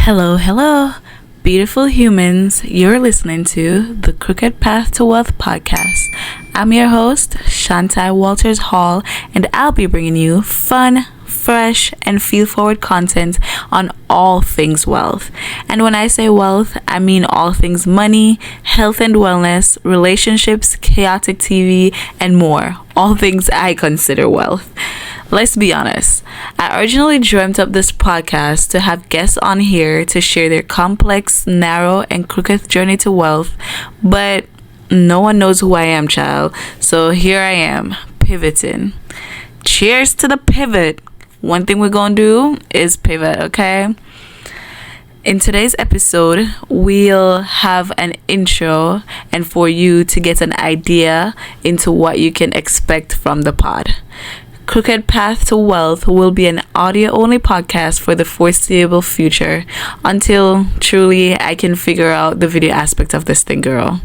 Hello, beautiful humans. You're listening to the Crooked Path to Wealth podcast. I'm your host, Shanti Walters-Hall, and I'll be bringing you fun, fresh, and feel-forward content on all things wealth. And when I say wealth, I mean all things money, health and wellness, relationships, chaotic TV, and more. All things I consider wealth. Let's be honest, I originally dreamt up this podcast to have guests on here to share their complex, narrow, and crooked journey to wealth, but no one knows who I am, child. So here I am, pivoting. Cheers to the pivot. One thing we're gonna do is pivot, okay? In today's episode, we'll have an intro and for you to get an idea into what you can expect from the pod. Crooked Path to Wealth will be an audio-only podcast for the foreseeable future until truly I can figure out the video aspect of this thing, girl.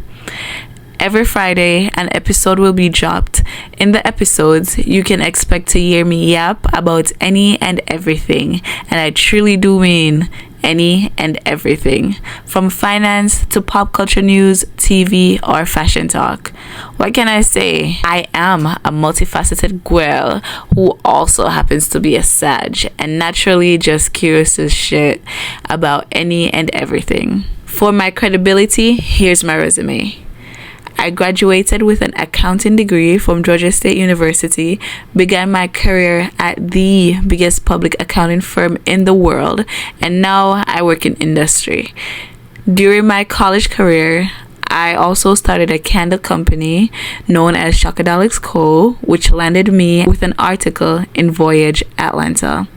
Every Friday, an episode will be dropped. In the episodes, you can expect to hear me yap about any and everything, and I truly do mean any and everything, from finance to pop culture news, TV, or fashion talk. What can I say? I am a multifaceted girl who also happens to be a Sag and naturally just curious as shit about any and everything. For my credibility, here's my resume. I graduated with an accounting degree from Georgia State University, began my career at the biggest public accounting firm in the world, and now I work in industry. During my college career, I also started a candle company known as Shockadolics Co., which landed me with an article in Voyage Atlanta.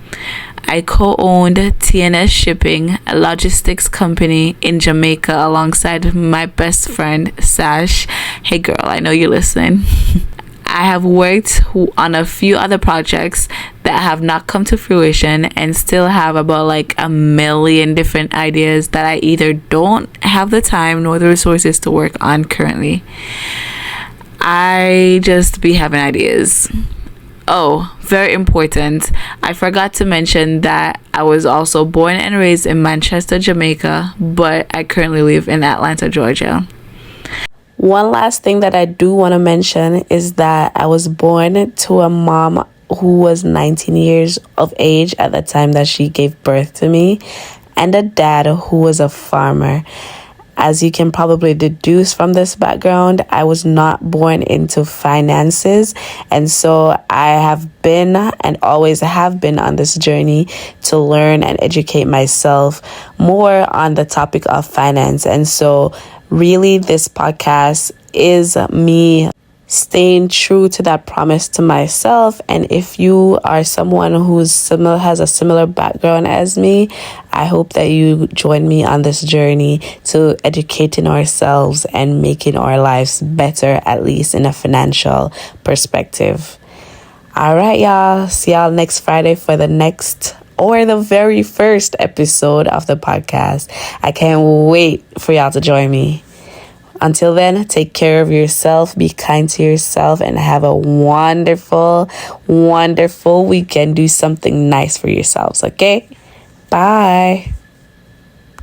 I co-owned TNS Shipping, a logistics company in Jamaica alongside my best friend, Sash. Hey girl, I know you're listening. I have worked on a few other projects that have not come to fruition and still have about like a million different ideas that I either don't have the time nor the resources to work on currently. I just be having ideas. Oh, very important. I forgot to mention that I was also born and raised in Manchester, Jamaica, but I currently live in Atlanta, Georgia. One last thing that I do want to mention is that I was born to a mom who was 19 years of age at the time that she gave birth to me, and a dad who was a farmer. As you can probably deduce from this background, I was not born into finances, and so I have been and always have been on this journey to learn and educate myself more on the topic of finance. And so really this podcast is me staying true to that promise to myself. And if you are someone has a similar background as me, I hope that you join me on this journey to educating ourselves and making our lives better, at least in a financial perspective. All right, y'all. See y'all next Friday for the next or the very first episode of the podcast. I can't wait for y'all to join me. Until then, take care of yourself, be kind to yourself, and have a wonderful, wonderful weekend. Do something nice for yourselves, okay? Bye.